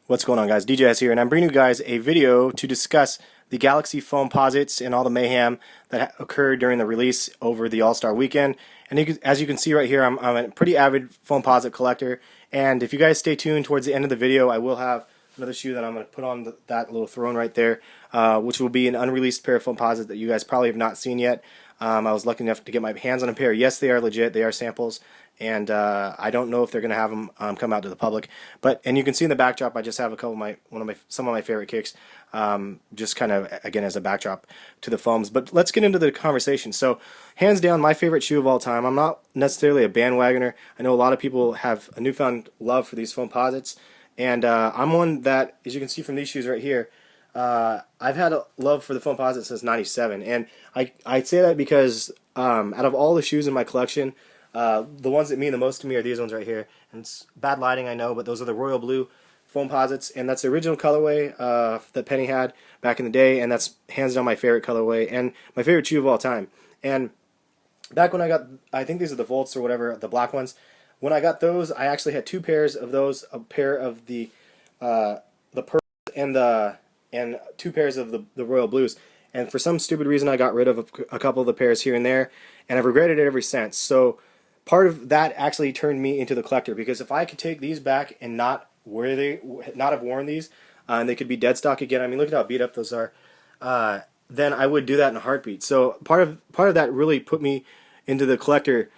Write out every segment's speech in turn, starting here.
What's going on, guys? DJS here, and I'm bringing you guys a video to discuss the Galaxy Foamposites and all the mayhem that occurred during the release over the All-Star weekend. And as you can see right here, I'm a pretty avid Foamposite collector, and if you guys stay tuned towards the end of the video, I will have another shoe that I'm going to put on that little throne right there, which will be an unreleased pair of Foamposites that you guys probably have not seen yet. I was lucky enough to get my hands on a pair. Yes, they are legit. They are samples, and I don't know if they're going to have them come out to the public. And you can see in the backdrop, I just have some of my favorite kicks, just kind of again as a backdrop to the foams. But let's get into the conversation. So, hands down, my favorite shoe of all time. I'm not necessarily a bandwagoner. I know a lot of people have a newfound love for these Foamposites, and I'm one that, as you can see from these shoes right here, I've had a love for the Foamposite since '97, and I say that because out of all the shoes in my collection, the ones that mean the most to me are these ones right here. And it's bad lighting, I know, but those are the royal blue Foamposites, and that's the original colorway that Penny had back in the day, and that's hands down my favorite colorway and my favorite shoe of all time. And back when I think these are the Volts or whatever, the black ones. When I got those, I actually had two pairs of those, a pair of the Pearls and two pairs of the royal blues. And for some stupid reason, I got rid of a couple of the pairs here and there, and I've regretted it ever since. So part of that actually turned me into the collector, because if I could take these back and not have worn these, and they could be dead stock again. I mean, look at how beat up those are. Then I would do that in a heartbeat. So part of that really put me into the collector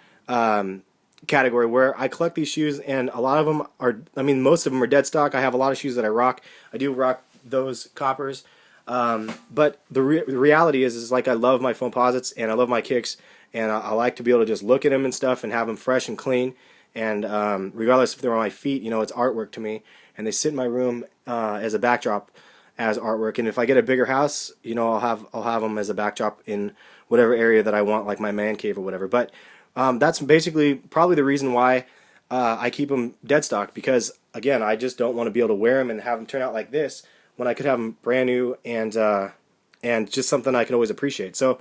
category, where I collect these shoes, and a lot of them are, I mean, most of them are dead stock. I have a lot of shoes that I rock. I do rock those coppers, but the reality is like I love my Foamposites and I love my kicks, and I like to be able to just look at them and stuff and have them fresh and clean. And regardless if they're on my feet, it's artwork to me, and they sit in my room as a backdrop as artwork. And if I get a bigger house, I'll have them as a backdrop in whatever area that I want, like my man cave or whatever. But that's basically probably the reason why I keep them dead stock, because again, I just don't want to be able to wear them and have them turn out like this when I could have them brand new and just something I can always appreciate. So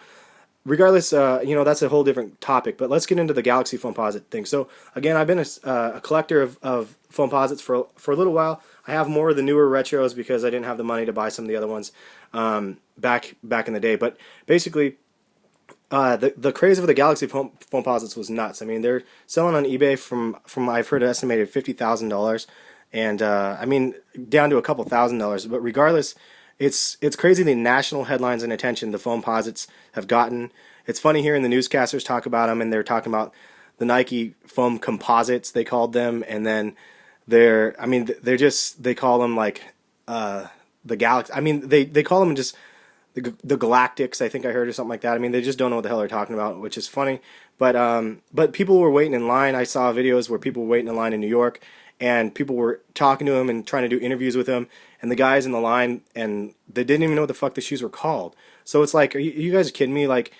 regardless, that's a whole different topic, but let's get into the Galaxy Foamposite thing. So again, I've been a collector of Foamposites for a little while. I have more of the newer retros because I didn't have the money to buy some of the other ones back in the day. But basically, the craze of the Galaxy Foamposites was nuts. I mean, they're selling on eBay from I've heard estimated $50,000, and I mean down to a couple $1,000s. But regardless, it's crazy the national headlines and attention the Foamposites have gotten. It's funny hearing the newscasters talk about them, and they're talking about the Nike Foam Composites, they called them, and then they call them like the Galaxy. I mean, they call them just the Galactics, I think I heard, or something like that. I mean, they just don't know what the hell they're talking about, which is funny. But people were waiting in line. I saw videos where people were waiting in line in New York, and people were talking to him and trying to do interviews with him, and the guys in the line, and they didn't even know what the fuck the shoes were called. So it's like, are you guys kidding me? Like,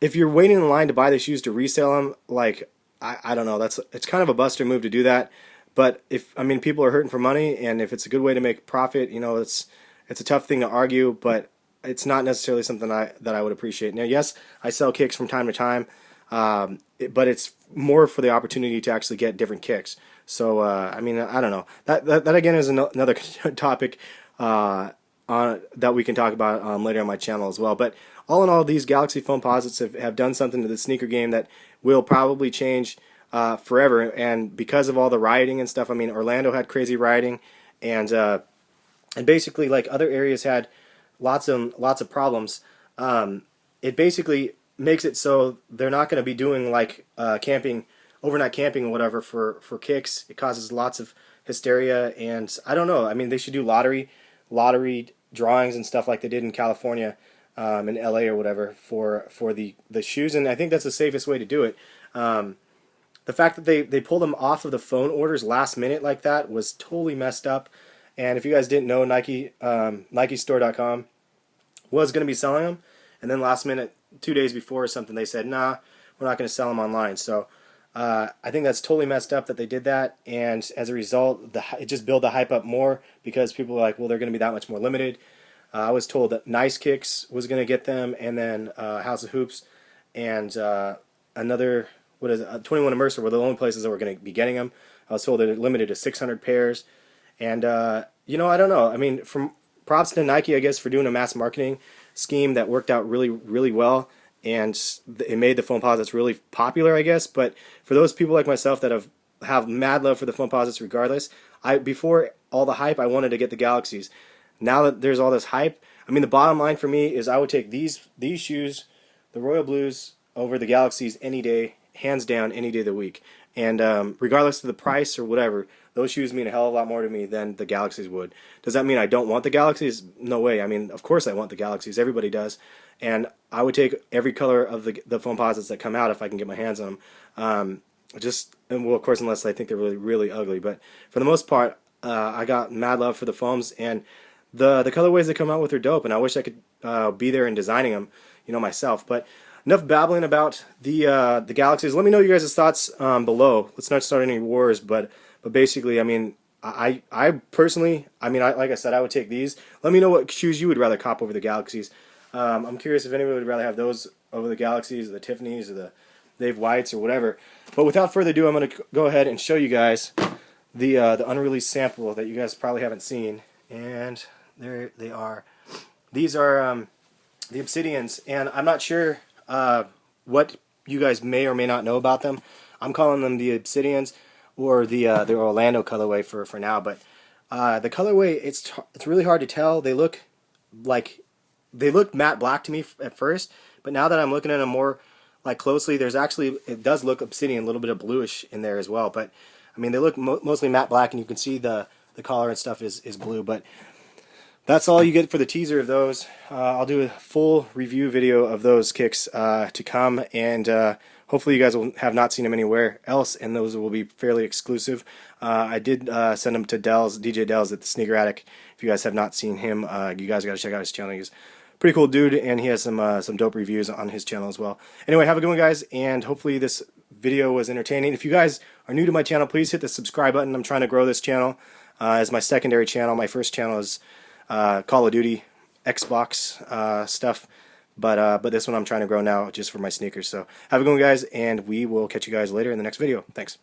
if you're waiting in line to buy the shoes to resell them, like, I don't know, it's kind of a buster move to do that. But people are hurting for money, and if it's a good way to make profit, it's a tough thing to argue, but it's not necessarily something that I would appreciate. Now, yes, I sell kicks from time to time, but it's more for the opportunity to actually get different kicks. So, I don't know. That again is another topic that we can talk about later on my channel as well. But all in all, these Galaxy Foamposites have done something to the sneaker game that will probably change forever. And because of all the rioting and stuff, I mean, Orlando had crazy rioting, and basically, like, other areas had lots of problems. It basically makes it so they're not going to be doing like overnight camping or whatever for kicks. It causes lots of hysteria, and I don't know. I mean, they should do lottery drawings and stuff like they did in California, in LA or whatever for the shoes, and I think that's the safest way to do it. The fact that they pulled them off of the phone orders last minute like that was totally messed up. And if you guys didn't know, NikeStore.com was going to be selling them, and then last minute, 2 days before or something, they said, nah, we're not going to sell them online. So I think that's totally messed up that they did that, and as a result, it just built the hype up more, because people were like, well, they're going to be that much more limited. I was told that Nice Kicks was going to get them, and then House of Hoops and another, 21 Immersive were the only places that were going to be getting them. I was told they're limited to 600 pairs. And I don't know. I mean, from props to Nike, I guess, for doing a mass marketing scheme that worked out really, really well, and it made the Foamposites really popular, I guess. But for those people like myself that have mad love for the Foamposites, regardless, before all the hype, I wanted to get the Galaxies. Now that there's all this hype, I mean, the bottom line for me is I would take these shoes, the Royal Blues, over the Galaxies any day, hands down, any day of the week. And regardless of the price or whatever, those shoes mean a hell of a lot more to me than the Galaxies would. Does that mean I don't want the Galaxies? No way. I mean, of course I want the Galaxies. Everybody does. And I would take every color of the Foamposites that come out if I can get my hands on them. Well, of course, unless I think they're really, really ugly. But for the most part, I got mad love for the foams, and the colorways they come out with are dope. And I wish I could be there and designing them, myself. But enough babbling about the Galaxies. Let me know you guys' thoughts below. Let's not start any wars, but basically, I mean, I personally, like I said, I would take these. Let me know what shoes you would rather cop over the Galaxies. I'm curious if anybody would rather have those over the Galaxies, or the Tiffany's, or the Dave Whites, or whatever. But without further ado, I'm going to go ahead and show you guys the unreleased sample that you guys probably haven't seen. And there they are. These are the Obsidians, and I'm not sure what you guys may or may not know about them. I'm calling them the Obsidians, or the Orlando colorway for now. But the colorway, it's really hard to tell. They look matte black to me at first, but now that I'm looking at them more closely, it does look obsidian, a little bit of bluish in there as well. But I mean, they look mostly matte black, and you can see the collar and stuff is blue. But that's all you get for the teaser of those. I'll do a full review video of those kicks to come, and hopefully you guys will have not seen them anywhere else, and those will be fairly exclusive. I did send them to DJ Dells at the Sneaker Attic. If you guys have not seen him, you guys got to check out his channel. He's a pretty cool dude, and he has some dope reviews on his channel as well. Anyway, have a good one, guys, and hopefully this video was entertaining. If you guys are new to my channel, please hit the subscribe button. I'm trying to grow this channel as my secondary channel. My first channel is Call of Duty, Xbox stuff, but this one I'm trying to grow now just for my sneakers. So have a good one, guys, and we will catch you guys later in the next video. Thanks.